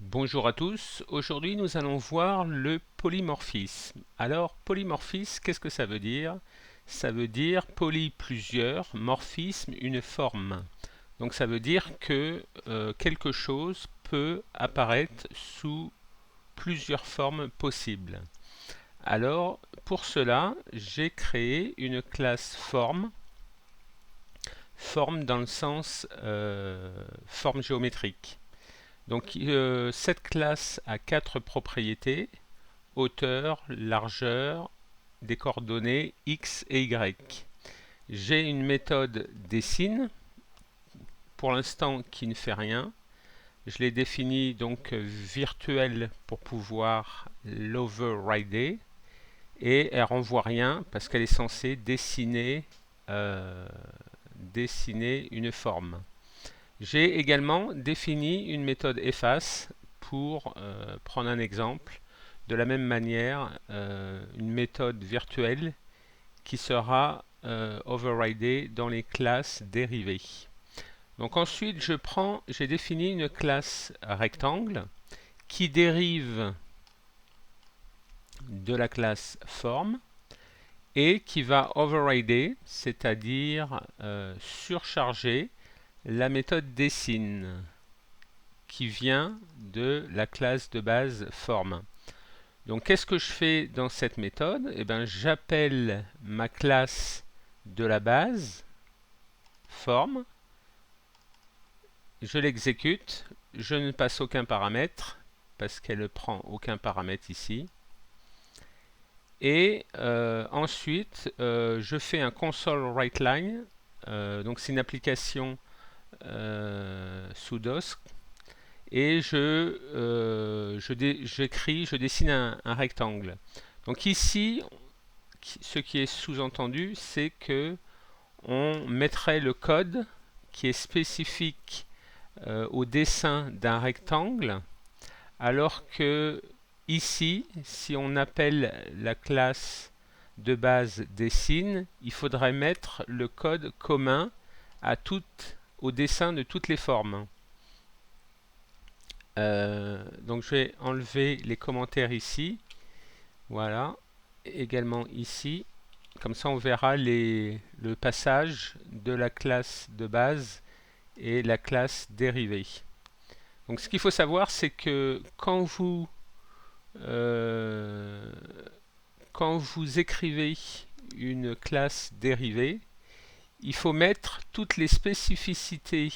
Bonjour à tous, aujourd'hui nous allons voir le polymorphisme. Alors polymorphisme, qu'est-ce que ça veut dire? Ça veut dire poly plusieurs, morphisme une forme. Donc ça veut dire que quelque chose peut apparaître sous plusieurs formes possibles. Alors pour cela, j'ai créé une classe forme, forme dans le sens forme géométrique. Donc cette classe a quatre propriétés: hauteur, largeur, des coordonnées x et y. J'ai une méthode dessine, pour l'instant qui ne fait rien. Je l'ai définie donc virtuelle pour pouvoir l'overrider et elle renvoie rien parce qu'elle est censée euh, dessiner une forme. J'ai également défini une méthode efface pour prendre un exemple. De la même manière, une méthode virtuelle qui sera overridée dans les classes dérivées. Donc ensuite, j'ai défini une classe rectangle qui dérive de la classe forme et qui va overrider, c'est-à-dire surcharger la méthode dessine qui vient de la classe de base forme. Donc qu'est-ce que je fais dans cette méthode? Eh bien, j'appelle ma classe de la base forme, je l'exécute, je ne passe aucun paramètre parce qu'elle ne prend aucun paramètre ici. Et ensuite, je fais un console writeLine. Donc c'est une application sous DOS et je dessine un rectangle. Donc ici, ce qui est sous-entendu, c'est que on mettrait le code qui est spécifique au dessin d'un rectangle, alors que ici, si on appelle la classe de base dessine, il faudrait mettre le code commun au dessin de toutes les formes. Donc je vais enlever les commentaires ici, voilà, également ici, comme ça on verra le passage de la classe de base et la classe dérivée. Donc ce qu'il faut savoir, c'est que euh, quand vous écrivez une classe dérivée, il faut mettre toutes les spécificités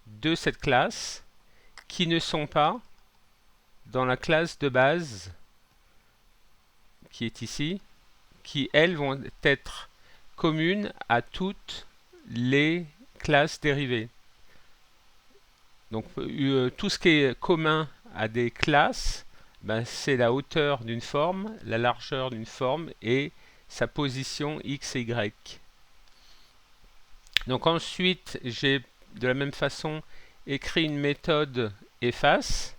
de cette classe qui ne sont pas dans la classe de base qui est ici, qui elles vont être communes à toutes les classes dérivées. Donc tout ce qui est commun à des classes, ben, c'est la hauteur d'une forme, la largeur d'une forme et sa position x et y. Donc ensuite, j'ai de la même façon écrit une méthode efface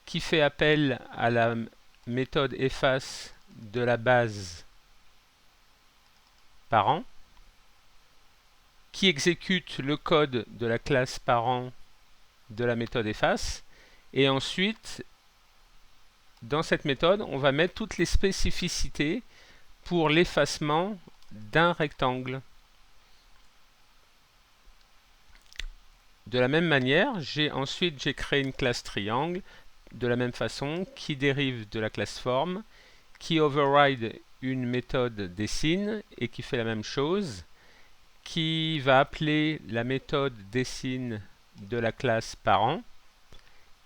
qui fait appel à la méthode efface de la base parent, qui exécute le code de la classe parent de la méthode efface, et ensuite, dans cette méthode, on va mettre toutes les spécificités pour l'effacement d'un rectangle. De la même manière, j'ai créé une classe triangle de la même façon qui dérive de la classe forme, qui override une méthode dessine et qui fait la même chose, qui va appeler la méthode dessine de la classe parent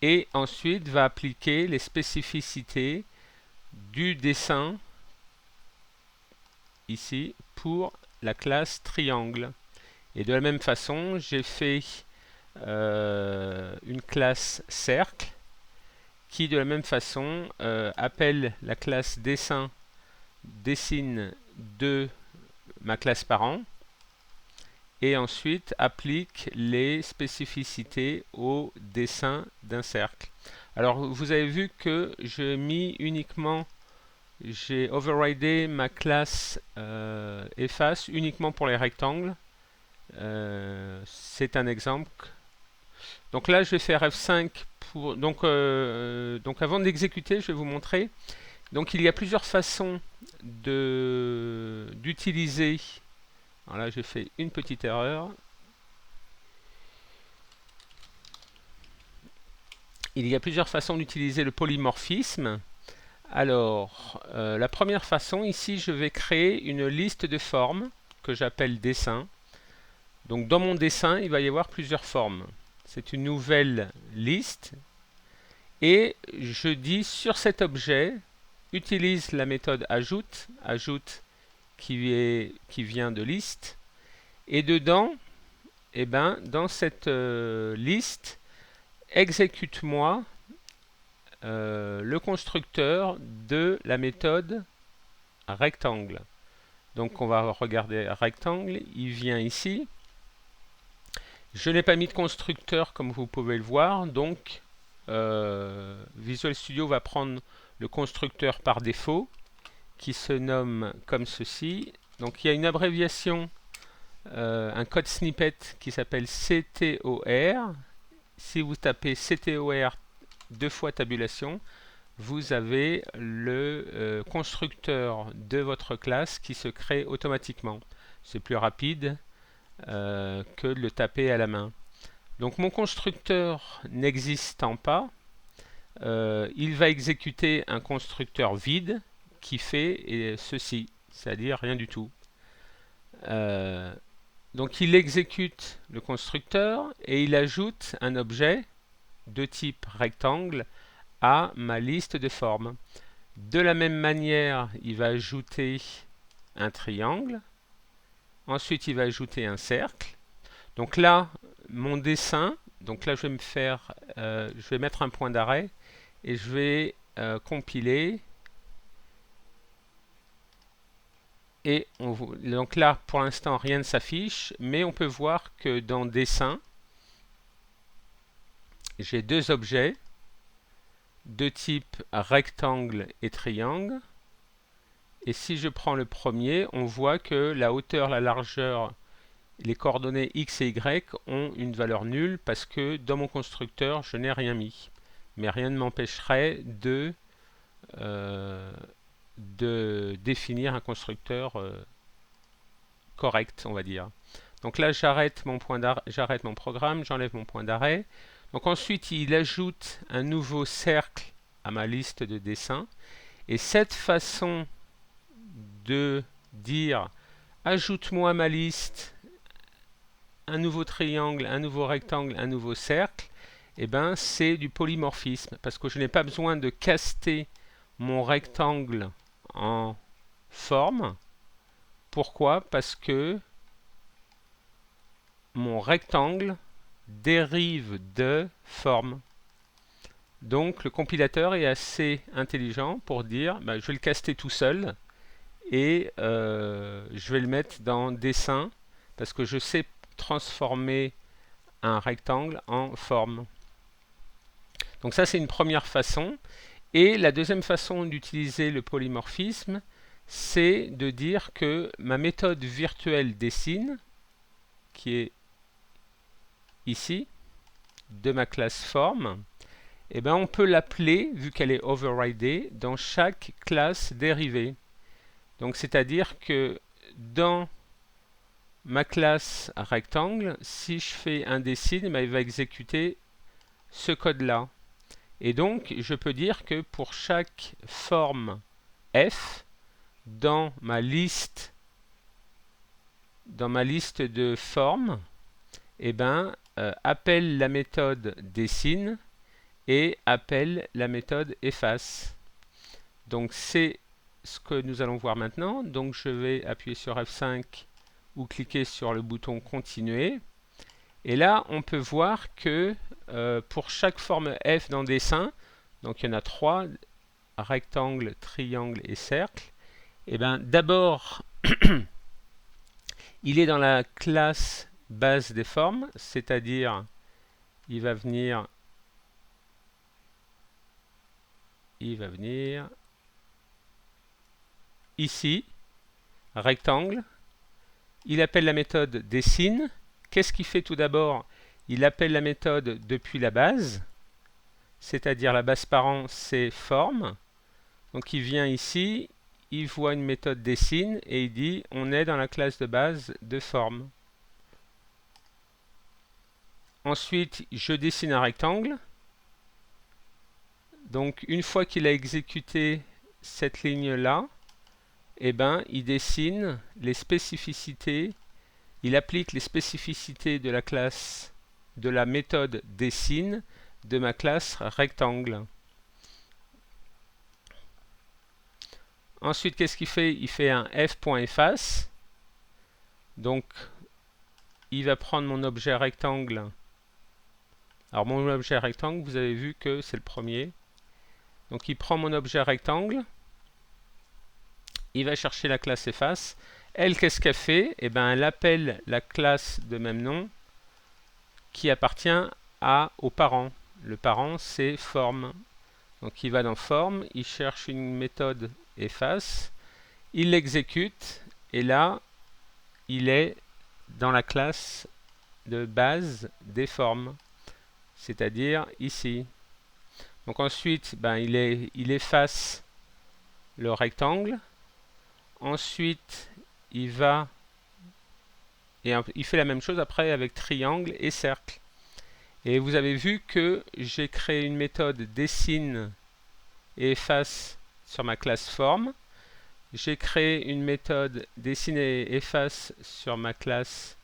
et ensuite va appliquer les spécificités du dessin ici pour la classe triangle. Et de la même façon, j'ai fait une classe cercle qui de la même façon appelle la classe dessin dessine de ma classe parent et ensuite applique les spécificités au dessin d'un cercle. Alors vous avez vu que j'ai overridé ma classe efface uniquement pour les rectangles. C'est un exemple. Donc là, je vais faire F5 pour... Donc avant d'exécuter, je vais vous montrer. Donc il y a plusieurs façons d'utiliser. Alors là, j'ai fait une petite erreur. Il y a plusieurs façons d'utiliser le polymorphisme. Alors, la première façon, ici, je vais créer une liste de formes que j'appelle dessin. Donc dans mon dessin, il va y avoir plusieurs formes. C'est une nouvelle liste. Et je dis sur cet objet, utilise la méthode ajoute, ajoute qui vient de liste. Et dedans, eh ben, dans cette liste, exécute-moi le constructeur de la méthode rectangle. Donc on va regarder rectangle, il vient ici. Je n'ai pas mis de constructeur comme vous pouvez le voir, donc Visual Studio va prendre le constructeur par défaut qui se nomme comme ceci. Donc il y a une abréviation, un code snippet qui s'appelle CTOR. Si vous tapez CTOR deux fois tabulation, vous avez le constructeur de votre classe qui se crée automatiquement. C'est plus rapide que de le taper à la main. Donc mon constructeur n'existant pas, il va exécuter un constructeur vide qui fait ceci, c'est-à-dire rien du tout. Donc il exécute le constructeur et il ajoute un objet de type rectangle à ma liste de formes. De la même manière, il va ajouter un triangle. Ensuite, il va ajouter un cercle. Donc là, mon dessin, donc là je vais mettre un point d'arrêt et je vais compiler. Et donc là, pour l'instant, rien ne s'affiche, mais on peut voir que dans dessin, j'ai deux objets de type rectangle et triangle. Et si je prends le premier, on voit que la hauteur, la largeur, les coordonnées x et y ont une valeur nulle parce que dans mon constructeur, je n'ai rien mis. Mais rien ne m'empêcherait de définir un constructeur correct, on va dire. Donc là, j'arrête mon programme, j'enlève mon point d'arrêt. Donc ensuite, il ajoute un nouveau cercle à ma liste de dessins. Et cette façon de dire ajoute-moi à ma liste un nouveau triangle, un nouveau rectangle, un nouveau cercle, eh ben, c'est du polymorphisme parce que je n'ai pas besoin de caster mon rectangle en forme. Pourquoi? Parce que mon rectangle dérive de forme. Donc le compilateur est assez intelligent pour dire bah, je vais le caster tout seul et je vais le mettre dans dessin parce que je sais transformer un rectangle en forme. Donc ça c'est une première façon. Et la deuxième façon d'utiliser le polymorphisme, c'est de dire que ma méthode virtuelle dessine, qui est ici, de ma classe forme, eh ben on peut l'appeler, vu qu'elle est overridée, dans chaque classe dérivée. Donc c'est-à-dire que dans ma classe rectangle, si je fais un dessine, ben, il va exécuter ce code-là. Et donc, je peux dire que pour chaque forme f, dans ma liste de formes, eh ben, appelle la méthode dessine et appelle la méthode efface. Donc, c'est ce que nous allons voir maintenant. Donc, je vais appuyer sur F5 ou cliquer sur le bouton continuer. Et là, on peut voir que pour chaque forme f dans dessin, donc il y en a trois, rectangle, triangle et cercle, et bien d'abord, il est dans la classe base des formes, c'est-à-dire il va venir ici, rectangle, il appelle la méthode dessine. Qu'est-ce qu'il fait tout d'abord? il appelle la méthode depuis la base, c'est-à-dire la base parent c'est form. Donc il vient ici, il voit une méthode dessine et il dit on est dans la classe de base de form. Ensuite, je dessine un rectangle. Donc une fois qu'il a exécuté cette ligne-là, eh ben, il dessine les spécificités, il applique les spécificités de la classe, de la méthode dessine de ma classe rectangle. Ensuite, qu'est-ce qu'il fait? Il fait un f.efface. Donc, il va prendre mon objet rectangle. Alors, mon objet rectangle, vous avez vu que c'est le premier. Donc, il prend mon objet rectangle. Il va chercher la classe efface. Elle, qu'est-ce qu'elle fait? Eh ben, elle appelle la classe de même nom qui appartient au parent. Le parent, c'est form. Donc, il va dans form, il cherche une méthode efface, il l'exécute, et là, il est dans la classe de base des formes, c'est-à-dire ici. Donc ensuite, ben, il efface le rectangle. Ensuite, il va et il fait la même chose après avec triangle et cercle. Et vous avez vu que j'ai créé une méthode dessine et efface sur ma classe forme. J'ai créé une méthode dessine et efface sur ma classe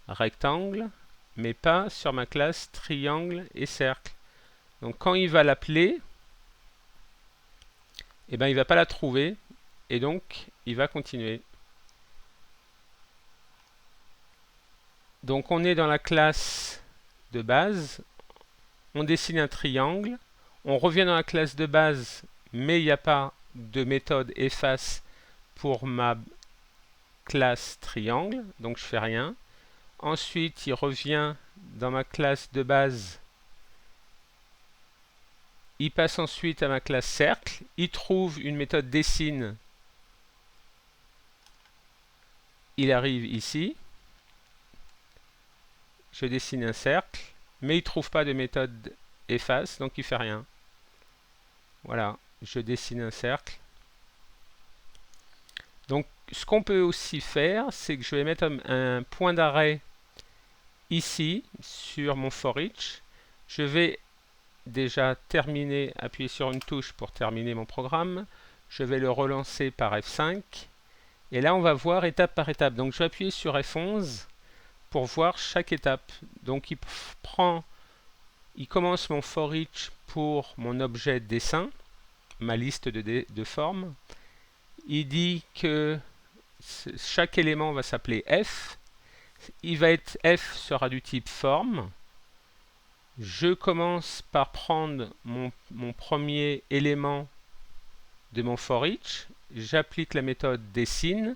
rectangle, mais pas sur ma classe triangle et cercle. Donc quand il va l'appeler, eh ben, il ne va pas la trouver, et donc il va continuer. Donc on est dans la classe de base, on dessine un triangle, on revient dans la classe de base, mais il n'y a pas de méthode efface pour ma classe triangle, donc je fais rien. Ensuite, il revient dans ma classe de base, il passe ensuite à ma classe cercle, il trouve une méthode dessine, il arrive ici, je dessine un cercle, mais il ne trouve pas de méthode efface, donc il ne fait rien. Voilà, je dessine un cercle. Donc ce qu'on peut aussi faire, c'est que je vais mettre un point d'arrêt ici sur mon for each. Je vais déjà terminer, appuyer sur une touche pour terminer mon programme. Je vais le relancer par F5. Et là, on va voir étape par étape. Donc je vais appuyer sur F11 pour voir chaque étape. Donc il commence mon for each pour mon objet dessin, ma liste de formes. Il dit que chaque élément va s'appeler F. F sera du type forme. Je commence par prendre mon premier élément de mon for each. J'applique la méthode dessine.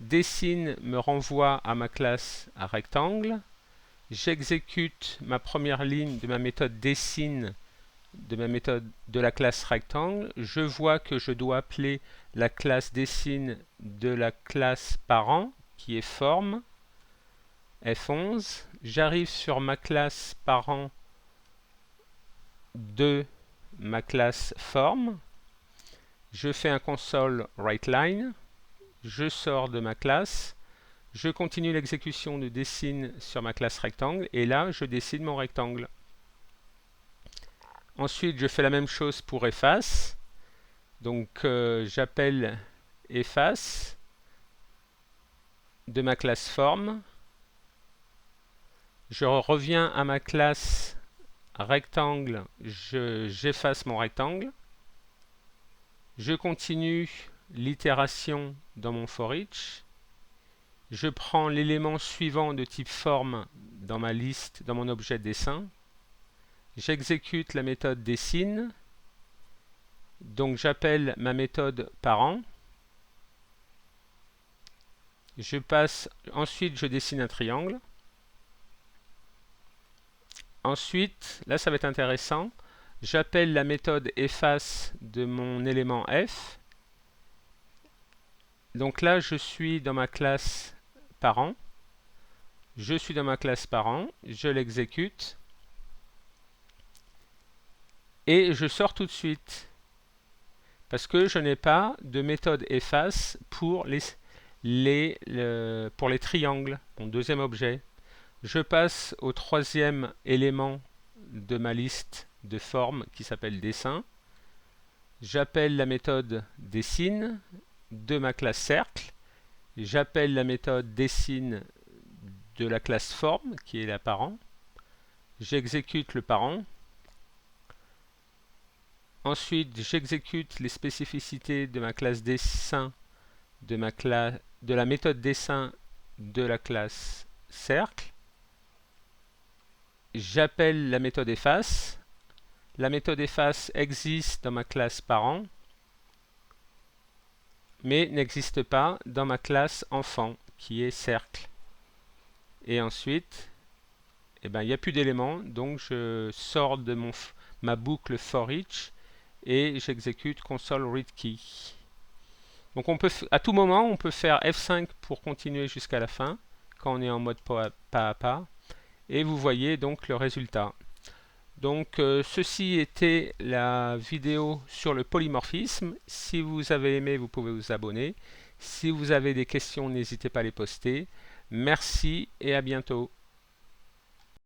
Dessine me renvoie à ma classe à rectangle. J'exécute ma première ligne de ma méthode dessine de la classe rectangle. Je vois que je dois appeler la classe dessine de la classe parent qui est forme. F11. J'arrive sur ma classe parent de ma classe forme. Je fais un console writeLine. Je sors de ma classe. Je continue l'exécution de dessine sur ma classe rectangle. Et là, je dessine mon rectangle. Ensuite, je fais la même chose pour efface. Donc, j'appelle efface de ma classe forme. Je reviens à ma classe rectangle. J'efface mon rectangle. Je continue l'itération dans mon for each. Je prends l'élément suivant de type forme dans ma liste, dans mon objet dessin. J'exécute la méthode dessine. Donc j'appelle ma méthode parent. Ensuite je dessine un triangle. Ensuite, là ça va être intéressant, j'appelle la méthode efface de mon élément F. Donc là je suis dans ma classe parent. Je suis dans ma classe parent, je l'exécute et je sors tout de suite parce que je n'ai pas de méthode efface pour les triangles, mon deuxième objet. Je passe au troisième élément de ma liste de formes qui s'appelle dessin. J'appelle la méthode dessine de ma classe cercle. J'appelle la méthode dessine de la classe forme qui est la parent. J'exécute le parent. Ensuite, j'exécute les spécificités de ma classe dessin, de la méthode dessin de la classe cercle. J'appelle la méthode efface. La méthode efface existe dans ma classe parent, mais n'existe pas dans ma classe enfant, qui est cercle. Et ensuite, il n'y a plus d'éléments, donc je sors de ma boucle for each et j'exécute console read key. Donc à tout moment, on peut faire F5 pour continuer jusqu'à la fin, quand on est en mode pas à pas. Et vous voyez donc le résultat. Donc ceci était la vidéo sur le polymorphisme. Si vous avez aimé, vous pouvez vous abonner. Si vous avez des questions, n'hésitez pas à les poster. Merci et à bientôt.